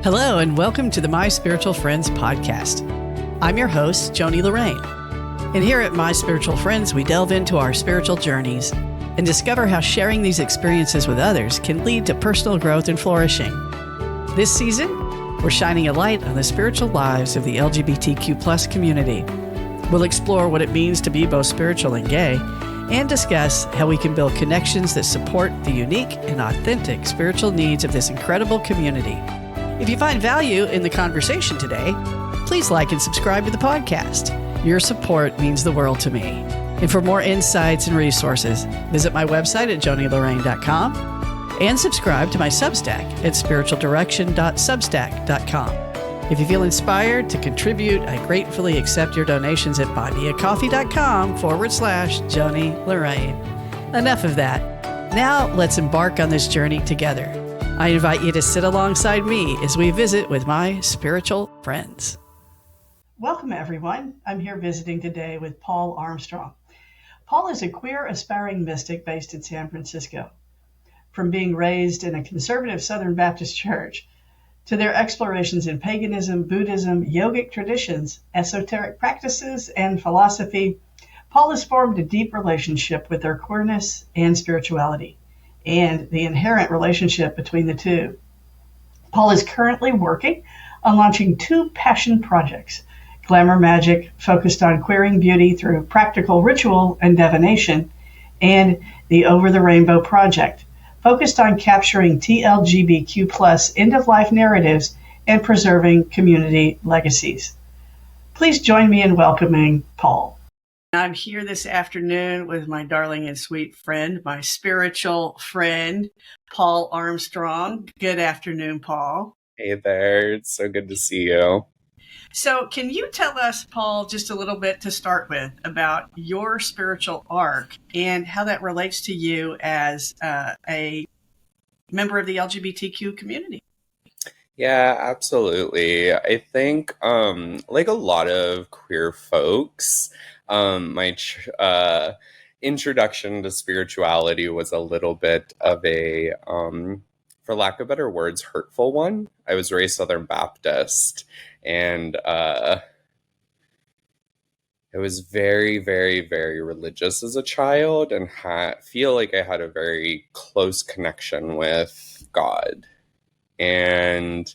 Hello, and welcome to the My Spiritual Friends podcast. I'm your host, Joni Lorraine. And here at My Spiritual Friends, we delve into our spiritual journeys and discover how sharing these experiences with others can lead to personal growth and flourishing. This season, we're shining a light on the spiritual lives of the LGBTQ+ community. We'll explore what it means to be both spiritual and gay, and discuss how we can build connections that support the unique and authentic spiritual needs of this incredible community. If you find value in the conversation today, please like and subscribe to the podcast. Your support means the world to me. And for more insights and resources, visit my website at jonilorraine.com and subscribe to my Substack at spiritualdirection.substack.com. If you feel inspired to contribute, I gratefully accept your donations at buymeacoffee.com/Joni Lorraine. Enough of that. Now let's embark on this journey together. I invite you to sit alongside me as we visit with my spiritual friends. Welcome, everyone. I'm here visiting today with Paule Armstrong. Paule is a queer aspiring mystic based in San Francisco. From being raised in a conservative Southern Baptist church to their explorations in paganism, Buddhism, yogic traditions, esoteric practices, and philosophy, Paule has formed a deep relationship with their queerness and spirituality, and the inherent relationship between the two. Paule is currently working on launching 2 passion projects: Glamour Magic, focused on queering beauty through practical ritual and divination, and the Over the Rainbow Project, focused on capturing TLGBTQ+ end-of-life narratives and preserving community legacies. Please join me in welcoming Paule. I'm here this afternoon with my darling and sweet friend, my spiritual friend, Paule Armstrong. Good afternoon, Paule. Hey there. It's so good to see you. So can you tell us, Paule, just a little bit to start with about your spiritual arc and how that relates to you as a member of the LGBTQ community? Yeah, absolutely. I think, like a lot of queer folks, my introduction to spirituality was a little bit of a, for lack of better words, hurtful one. I was raised Southern Baptist, and I was very, very, very religious as a child, and feel like I had a very close connection with God. And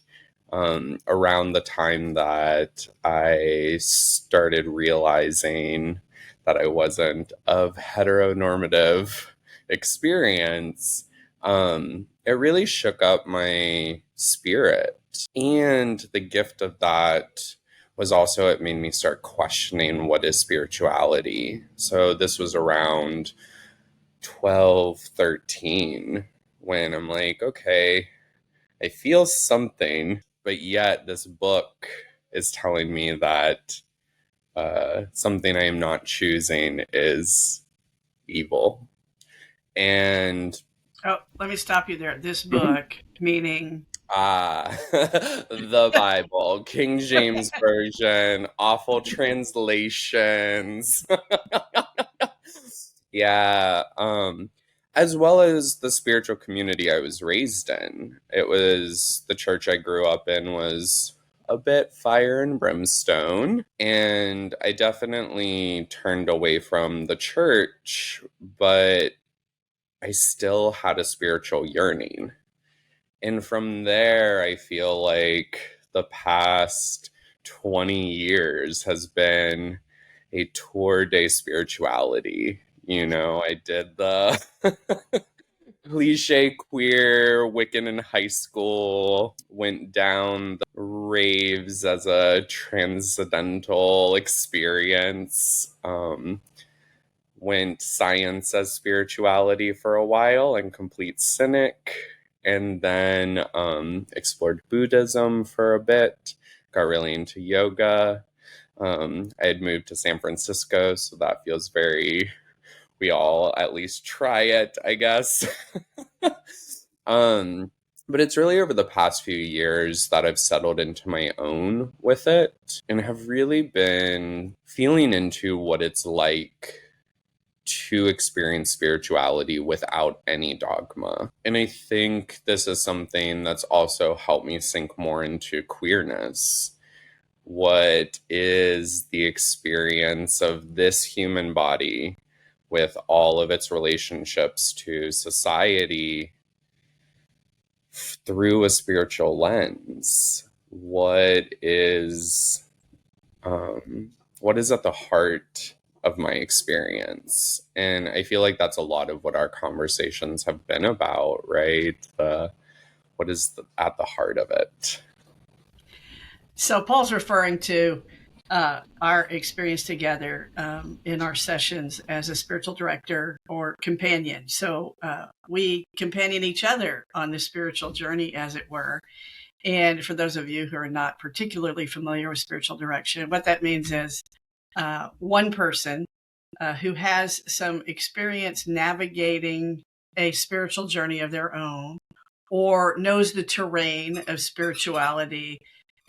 around the time that I started realizing that I wasn't of heteronormative experience, it really shook up my spirit. And the gift of that was also, it made me start questioning what is spirituality. So this was around 12, 13, when I'm like, okay, I feel something, but yet this book is telling me that something I am not choosing is evil. And let me stop you there. This book, meaning? The Bible, King James Version, awful translations. Yeah. As well as the spiritual community I was raised in. It was, the church I grew up in was a bit fire and brimstone, and I definitely turned away from the church, but I still had a spiritual yearning. And from there, I feel like the past 20 years has been a tour de spirituality. You know, I did the cliche queer Wiccan in high school, went down the raves as a transcendental experience, went science as spirituality for a while and complete cynic, and then explored Buddhism for a bit, got really into yoga. I had moved to San Francisco, so that feels very, we all at least try it, I guess. But it's really over the past few years that I've settled into my own with it and have really been feeling into what it's like to experience spirituality without any dogma. And I think this is something that's also helped me sink more into queerness. What is the experience of this human body with all of its relationships to society through a spiritual lens? What is at the heart of my experience? And I feel like that's a lot of what our conversations have been about, right? What is at the heart of it? So Paul's referring to our experience together in our sessions as a spiritual director or companion. So we companion each other on the spiritual journey, as it were. And for those of you who are not particularly familiar with spiritual direction, what that means is one person who has some experience navigating a spiritual journey of their own, or knows the terrain of spirituality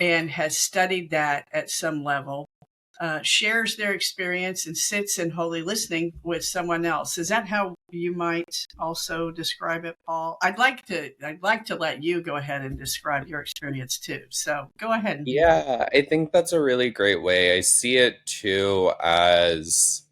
and has studied that at some level, shares their experience and sits in holy listening with someone else. Is that how you might also describe it, Paul? I'd like to let you go ahead and describe your experience too. So go ahead and do that. Yeah, I think that's a really great way. I see it too as,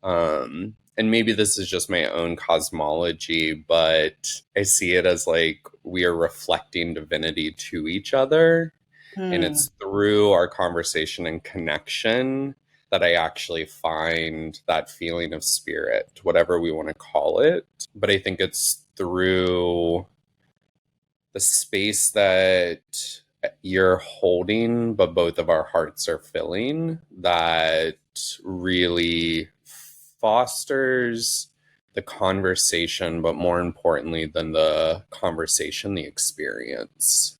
and maybe this is just my own cosmology, but I see it as like we are reflecting divinity to each other. And it's through our conversation and connection that I actually find that feeling of spirit, whatever we want to call it. But I think it's through the space that you're holding, but both of our hearts are filling, that really fosters the conversation, but more importantly than the conversation, the experience.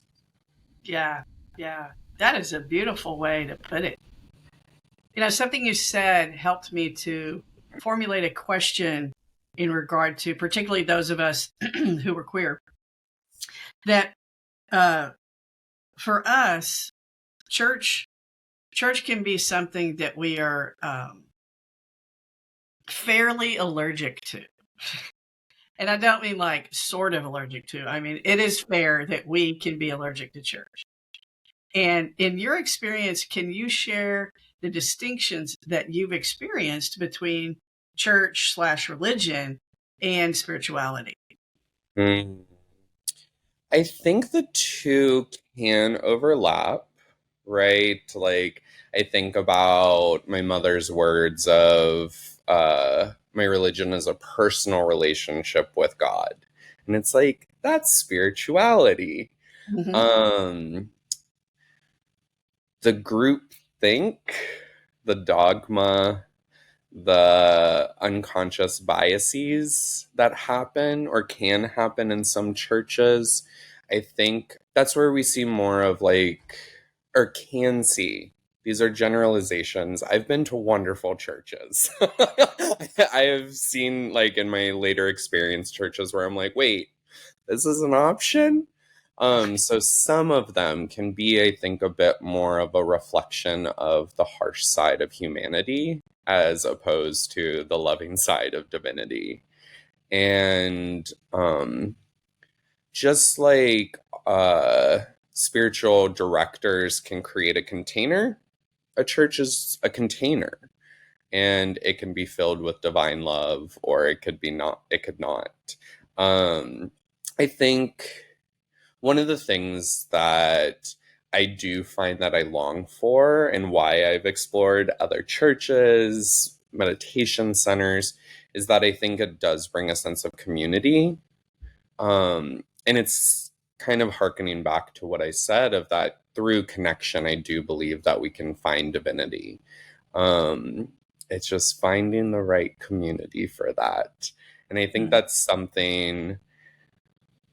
Yeah, yeah. That is a beautiful way to put it. You know, something you said helped me to formulate a question in regard to particularly those of us who were queer, that for us, church can be something that we are fairly allergic to. And I don't mean like sort of allergic to. I mean, it is fair that we can be allergic to church. And in your experience, can you share the distinctions that you've experienced between church/religion and spirituality? Mm. I think the two can overlap, right? Like, I think about my mother's words of my religion is a personal relationship with God. And it's like, that's spirituality. Mm-hmm. Um, the group think, the dogma, the unconscious biases that happen or can happen in some churches, I think that's where we see more of like, or can see. These are generalizations. I've been to wonderful churches. I have seen, like, in my later experience, churches where I'm like, wait, this is an option? So some of them can be, I think, a bit more of a reflection of the harsh side of humanity as opposed to the loving side of divinity. And just like spiritual directors can create a container, a church is a container. And it can be filled with divine love, or it could be not, it could not. I think one of the things that I do find that I long for, and why I've explored other churches, meditation centers, is that I think it does bring a sense of community. And it's kind of hearkening back to what I said of that through connection, I do believe that we can find divinity. It's just finding the right community for that. And I think that's something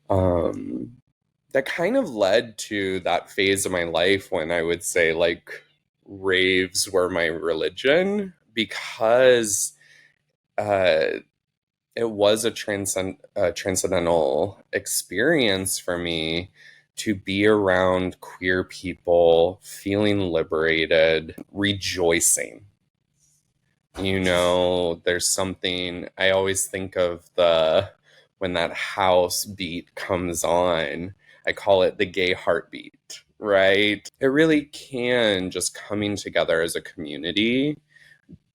that kind of led to that phase of my life when I would say like raves were my religion, because it was a transcendental experience for me to be around queer people, feeling liberated, rejoicing. There's something I always think of when that house beat comes on, I call it the gay heartbeat, right? It really can just coming together as a community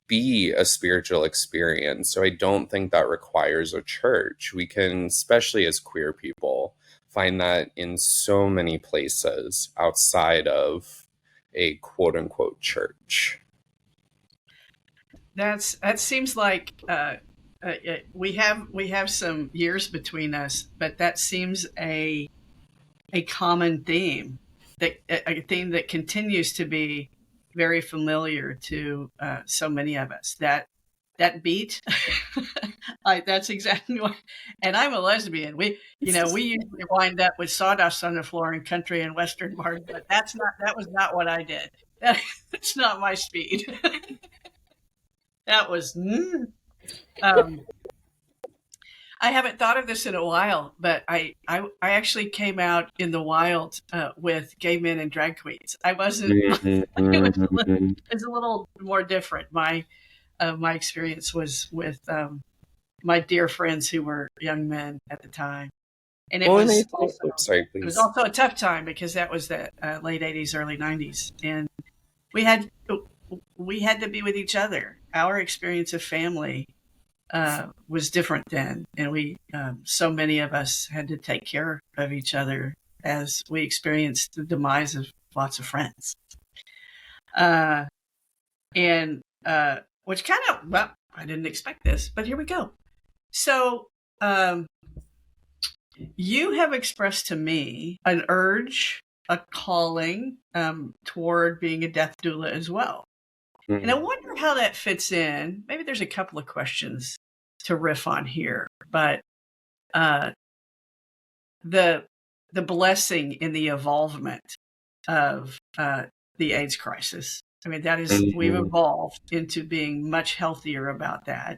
be a spiritual experience. So I don't think that requires a church. We can, especially as queer people, find that in so many places outside of a quote unquote church. That seems like we have some years between us, but that seems a common theme, that a theme that continues to be very familiar to so many of us. That beat, that's exactly what. And I'm a lesbian. We usually wind up with sawdust on the floor in country and western bars, but that was not what I did. That's not my speed. That was. I haven't thought of this in a while, but I actually came out in the wild with gay men and drag queens. I wasn't. It's a little more different. My experience was with my dear friends who were young men at the time, and Well, and sorry, it was please. also a tough time because that was the late '80s, early '90s, and we had we had to be with each other. Our experience of family was different then, and we so many of us had to take care of each other as we experienced the demise of lots of friends, and which kind of, well, I didn't expect this, but here we go. So you have expressed to me an urge, a calling toward being a death doula as well. And I wonder how that fits in. Maybe there's a couple of questions to riff on here, but the blessing in the evolvement of the AIDS crisis. I mean, that is, we've evolved into being much healthier about that.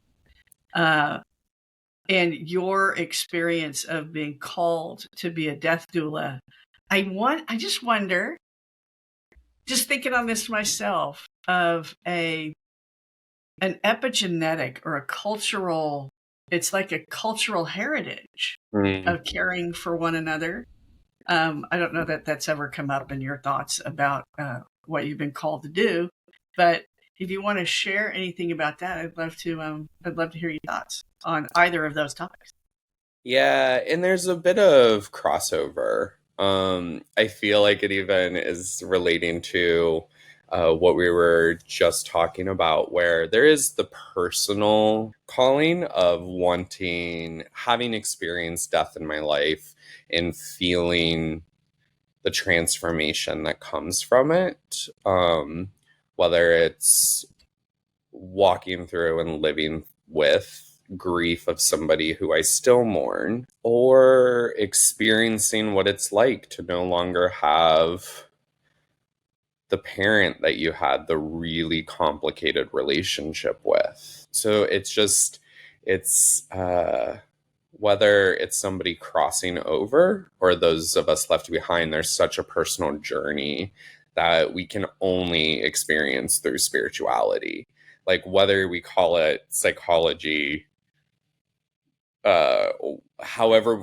And your experience of being called to be a death doula, I just wonder, just thinking on this myself, of an epigenetic or a cultural, it's like a cultural heritage of caring for one another. I don't know that that's ever come up in your thoughts about what you've been called to do, but if you want to share anything about that, I'd love to hear your thoughts on either of those topics. Yeah, and there's a bit of crossover. I feel like it even is relating to what we were just talking about, where there is the personal calling of having experienced death in my life and feeling the transformation that comes from it. Whether it's walking through and living with grief of somebody who I still mourn, or experiencing what it's like to no longer have the parent that you had the really complicated relationship with. So it's whether it's somebody crossing over or those of us left behind, there's such a personal journey that we can only experience through spirituality. Like, whether we call it psychology,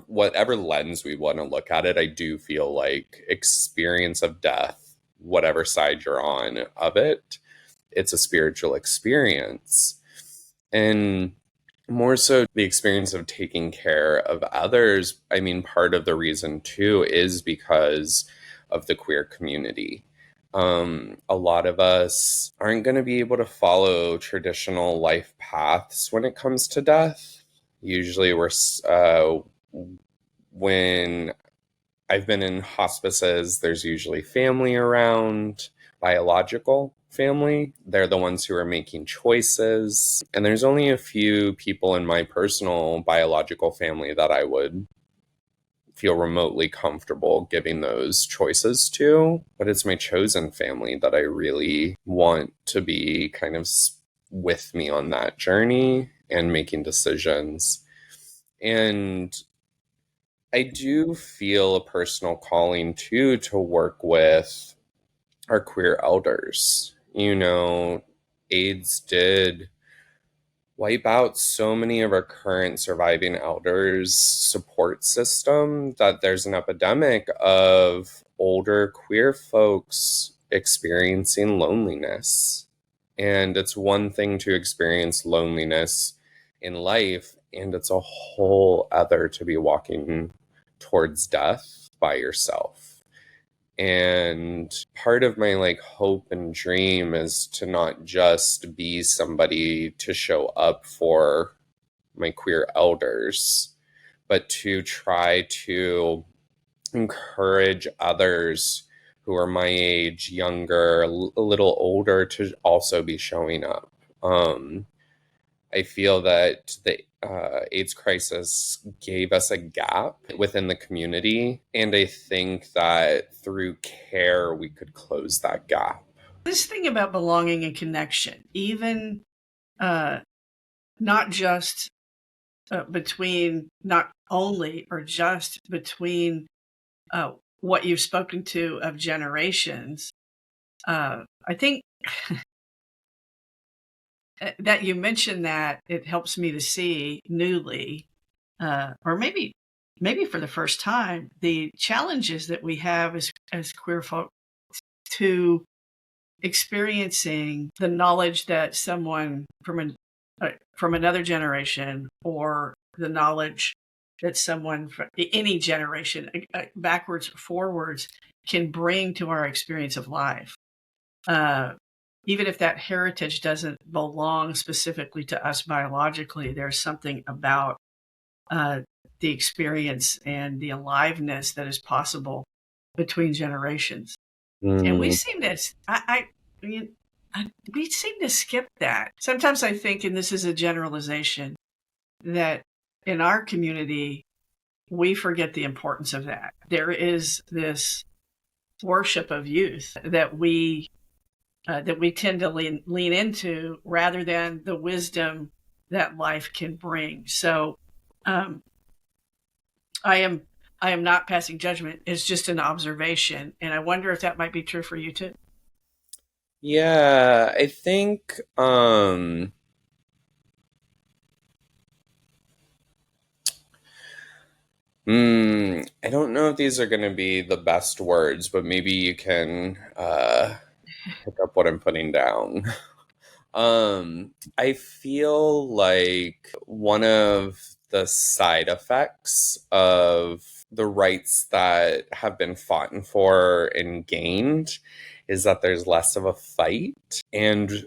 whatever lens we want to look at it, I do feel like experience of death, whatever side you're on of it, it's a spiritual experience. And more so the experience of taking care of others. I mean, part of the reason too is because of the queer community. A lot of us aren't going to be able to follow traditional life paths when it comes to death. Usually when I've been in hospices, there's usually family around, biological family. They're the ones who are making choices. And there's only a few people in my personal biological family that I would feel remotely comfortable giving those choices to. But it's my chosen family that I really want to be kind of with me on that journey and making decisions. And I do feel a personal calling too to work with our queer elders. AIDS did wipe out so many of our current surviving elders support system that there's an epidemic of older queer folks experiencing loneliness. And it's one thing to experience loneliness in life, and it's a whole other to be walking towards death by yourself. And part of my like hope and dream is to not just be somebody to show up for my queer elders, but to try to encourage others who are my age, younger, a little older, to also be showing up. I feel that the AIDS crisis gave us a gap within the community, and I think that through care we could close that gap. This thing about belonging and connection, even not just between, not only or just between what you've spoken to of generations, I think that you mentioned that it helps me to see newly, or maybe for the first time, the challenges that we have as queer folk to experiencing the knowledge that someone from another generation, or the knowledge that someone from any generation, backwards, forwards, can bring to our experience of life. Even if that heritage doesn't belong specifically to us biologically, there's something about the experience and the aliveness that is possible between generations. And we seem to, we seem to skip that. Sometimes I think, and this is a generalization, that in our community, we forget the importance of that. There is this worship of youth that we tend to lean into, rather than the wisdom that life can bring. So I am not passing judgment. It's just an observation. And I wonder if that might be true for you too. Yeah, I think I don't know if these are going to be the best words, but maybe you can pick up what I'm putting down. I feel like one of the side effects of the rights that have been fought for and gained is that there's less of a fight. And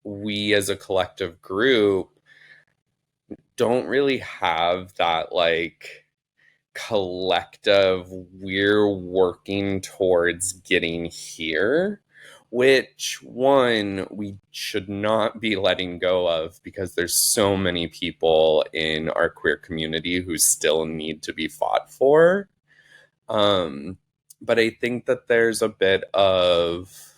we as a collective group don't really have that like collective, we're working towards getting here, which one we should not be letting go of, because there's so many people in our queer community who still need to be fought for. But I think that there's a bit of,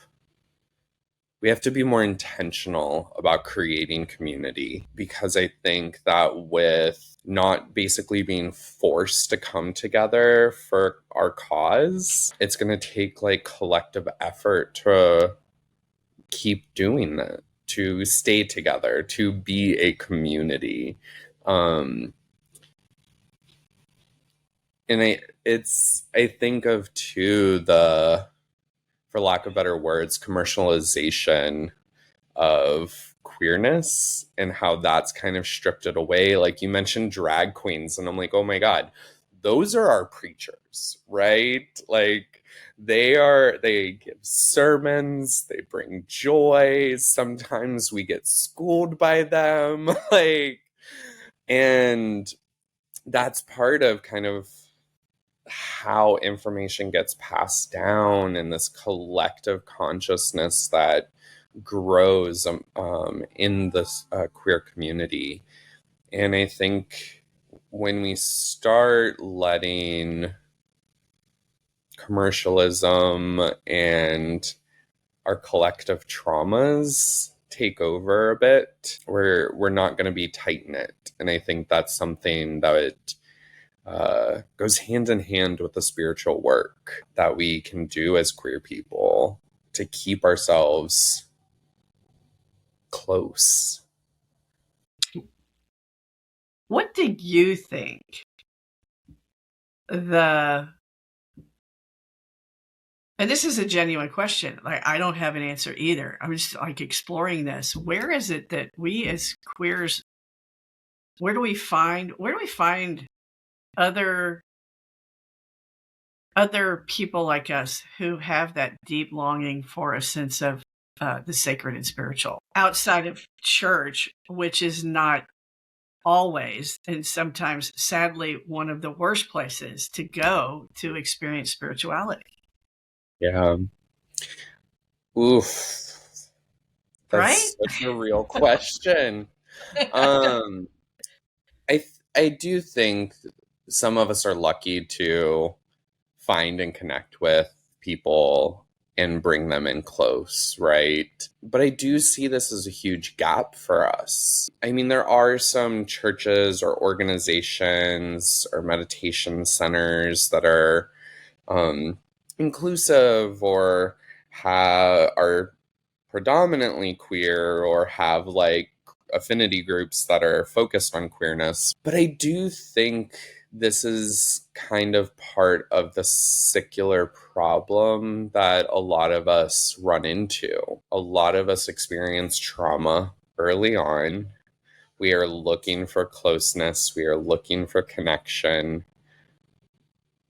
we have to be more intentional about creating community, because I think that with not basically being forced to come together for our cause, it's going to take like collective effort to keep doing that, to stay together, to be a community. And I think of too the, for lack of better words, commercialization of queerness and how that's kind of stripped it away. Like you mentioned drag queens, and I'm like, oh my God, those are our preachers, right? Like they give sermons, they bring joy. Sometimes we get schooled by them. Like, and that's part of kind of how information gets passed down in this collective consciousness that grows in this queer community. And I think when we start letting commercialism and our collective traumas take over a bit, we're not going to be tight-knit. And I think that's something that goes hand in hand with the spiritual work that we can do as queer people to keep ourselves close. What do you think and this is a genuine question. Like, I don't have an answer either. I'm just like exploring this. Where is it that we as queers, where do we find other people like us who have that deep longing for a sense of the sacred and spiritual outside of church, which is not always, and sometimes sadly, one of the worst places to go to experience spirituality? Yeah. Oof. Right? That's such a real question. Um, I do think some of us are lucky to find and connect with people and bring them in close, right? But I do see this as a huge gap for us. I mean, there are some churches or organizations or meditation centers that are inclusive or are predominantly queer or have like affinity groups that are focused on queerness. But I do think this is kind of part of the secular problem that a lot of us run into. A lot of us experience trauma early on. We are looking for closeness, we are looking for connection.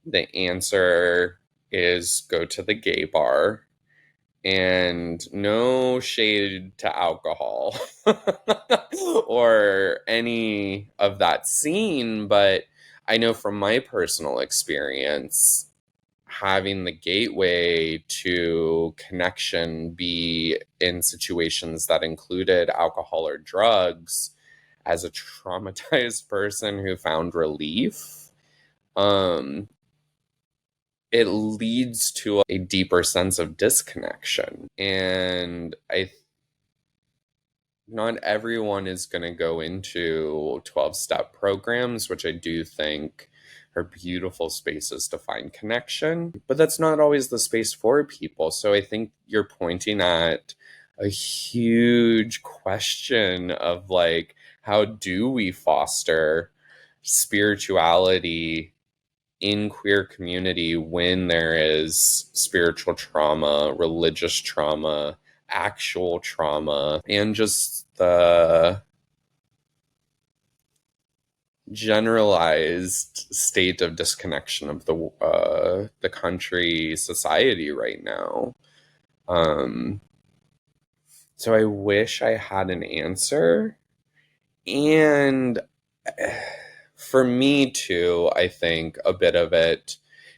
The answer is go to the gay bar. And no shade to alcohol or any of that scene, but I know from my personal experience, having the gateway to connection be in situations that included alcohol or drugs as a traumatized person who found relief, it leads to a deeper sense of disconnection. And not everyone is going to go into 12-step programs, which I do think are beautiful spaces to find connection, but that's not always the space for people. So I think you're pointing at a huge question of like, how do we foster spirituality in queer community when there is spiritual trauma, religious trauma, actual trauma, and just the generalized state of disconnection of the country, society right now. So I wish I had an answer, and for me too, I think a bit of it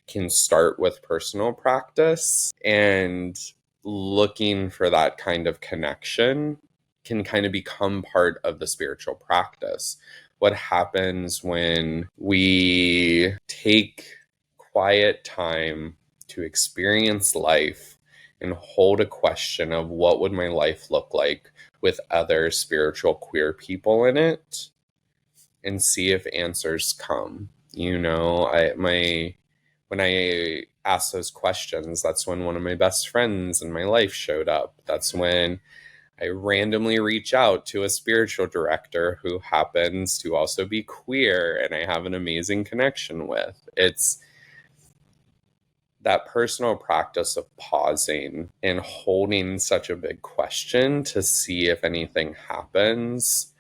can start with personal practice, and looking for that kind of connection can kind of become part of the spiritual practice. What happens when we take quiet time to experience life and hold a question of what would my life look like with other spiritual queer people in it, and see if answers come. You know, when I asked those questions, that's when one of my best friends in my life showed up. That's when I randomly reach out to a spiritual director who happens to also be queer and I have an amazing connection with. It's that personal practice of pausing and holding such a big question to see if anything happens.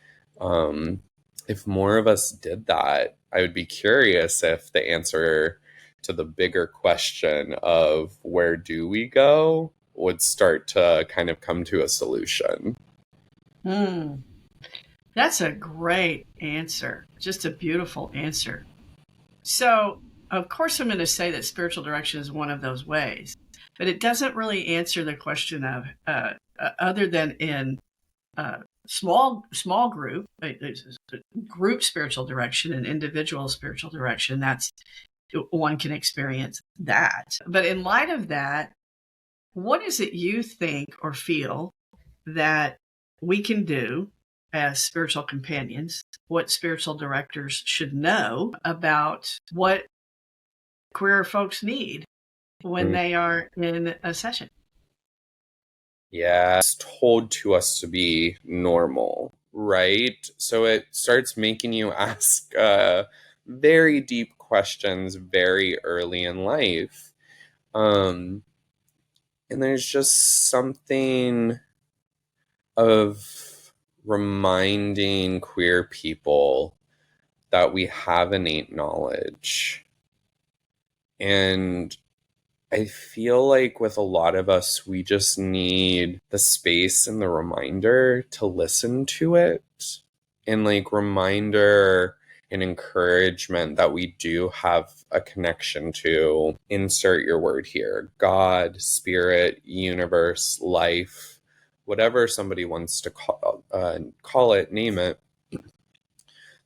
If more of us did that, I would be curious if the answer to the bigger question of where do we go would start to kind of come to a solution. That's a great answer. Just a beautiful answer. So, of course, I'm going to say that spiritual direction is one of those ways, but it doesn't really answer the question of, other than in small group, group spiritual direction and individual spiritual direction. That's one can experience that. But in light of that, what is it you think or feel that we can do as spiritual companions? What spiritual directors should know about what queer folks need when they are in a session? Yeah, it's told to us to be normal. right? So it starts making you ask very deep questions very early in life. And there's just something of reminding queer people that we have innate knowledge. And I feel like with a lot of us, we just need the space and the reminder to listen to it, and like reminder and encouragement that we do have a connection to, insert your word here, God, spirit, universe, life, whatever somebody wants to call it, name it,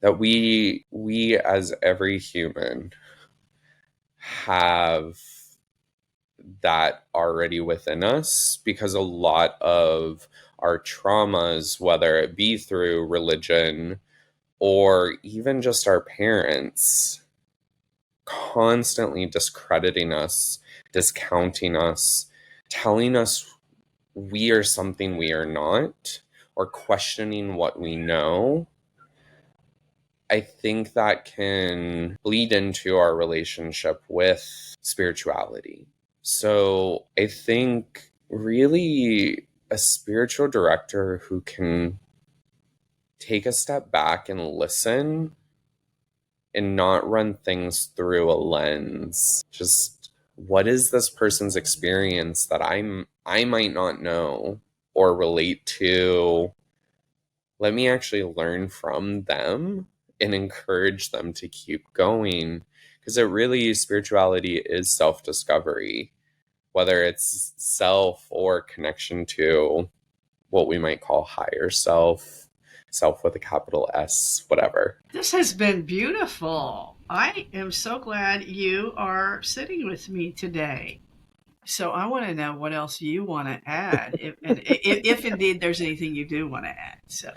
that we as every human have that already within us, because a lot of our traumas, whether it be through religion or even just our parents constantly discrediting us, discounting us, telling us we are something we are not, or questioning what we know, I think that can bleed into our relationship with spirituality. So I think really a spiritual director who can take a step back and listen and not run things through a lens. Just what is this person's experience that I might not know or relate to? Let me actually learn from them and encourage them to keep going, because it really, spirituality is self-discovery, whether it's self or connection to what we might call higher self, self with a capital S, whatever. This has been beautiful. I am so glad you are sitting with me today. So I want to know what else you want to add, if indeed there's anything you do want to add. So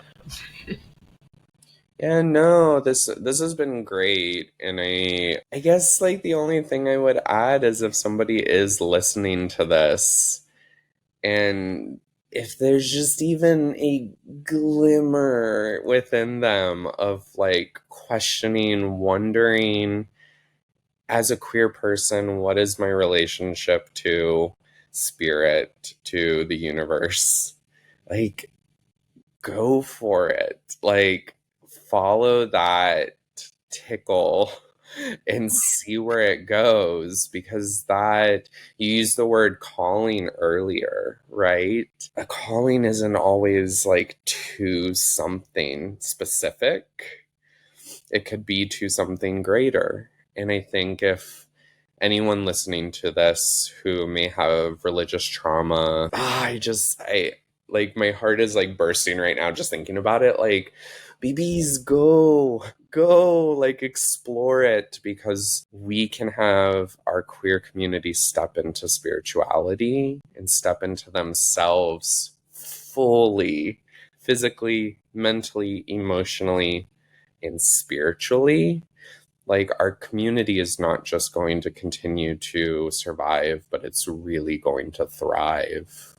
Yeah, no, this has been great. And I guess like the only thing I would add is if somebody is listening to this, and if there's just even a glimmer within them of like questioning, wondering, as a queer person, what is my relationship to spirit, to the universe? Like, go for it. Like, follow that tickle and see where it goes, because that, you used the word calling earlier, right? A calling isn't always like to something specific, it could be to something greater. And I think if anyone listening to this who may have religious trauma, I like, my heart is like bursting right now just thinking about it. Like, babies, go, like, explore it, because we can have our queer community step into spirituality and step into themselves fully, physically, mentally, emotionally, and spiritually. Like, our community is not just going to continue to survive, but it's really going to thrive.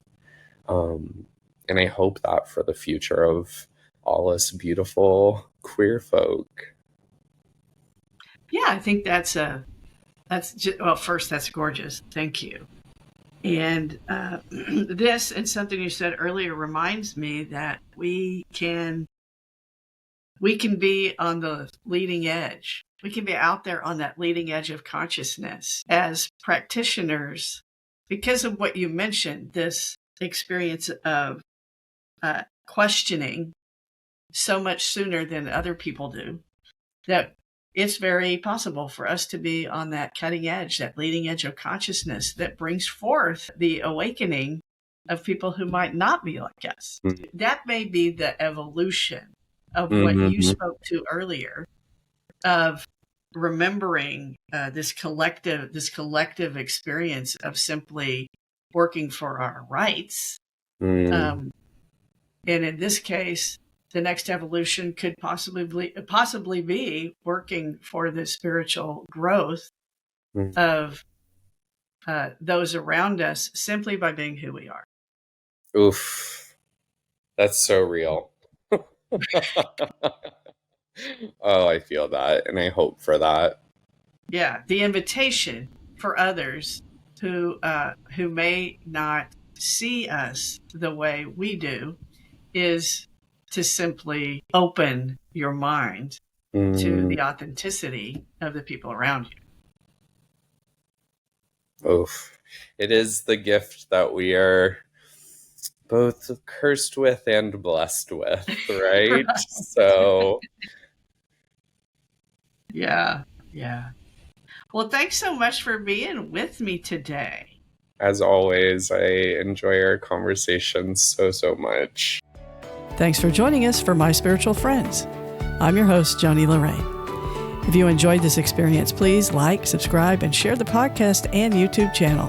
Um, and I hope that for the future of all us beautiful queer folk. yeah, I think that's just, well, first, that's gorgeous. Thank you. And this and something you said earlier reminds me that we can be on the leading edge. We can be out there on that leading edge of consciousness as practitioners because of what you mentioned, this experience of questioning so much sooner than other people do, that it's very possible for us to be on that cutting edge, that leading edge of consciousness that brings forth the awakening of people who might not be like us. That may be the evolution of what you Mm-hmm. spoke to earlier, of remembering this collective experience of simply working for our rights. Mm-hmm. Um, and in this case, the next evolution could possibly be working for the spiritual growth of those around us simply by being who we are. Oof, that's so real. Oh, I feel that, and I hope for that. Yeah, the invitation for others who may not see us the way we do is to simply open your mind to Mm, the authenticity of the people around you. oof. It is the gift that we are both cursed with and blessed with, right? Right. So, Yeah, yeah. Well, thanks so much for being with me today. as always, I enjoy our conversations so, so much. Thanks for joining us for My Spiritual Friends. I'm your host, Joni Lorraine. If you enjoyed this experience, please like, subscribe, and share the podcast and YouTube channel.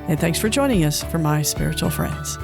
And thanks for joining us for My Spiritual Friends.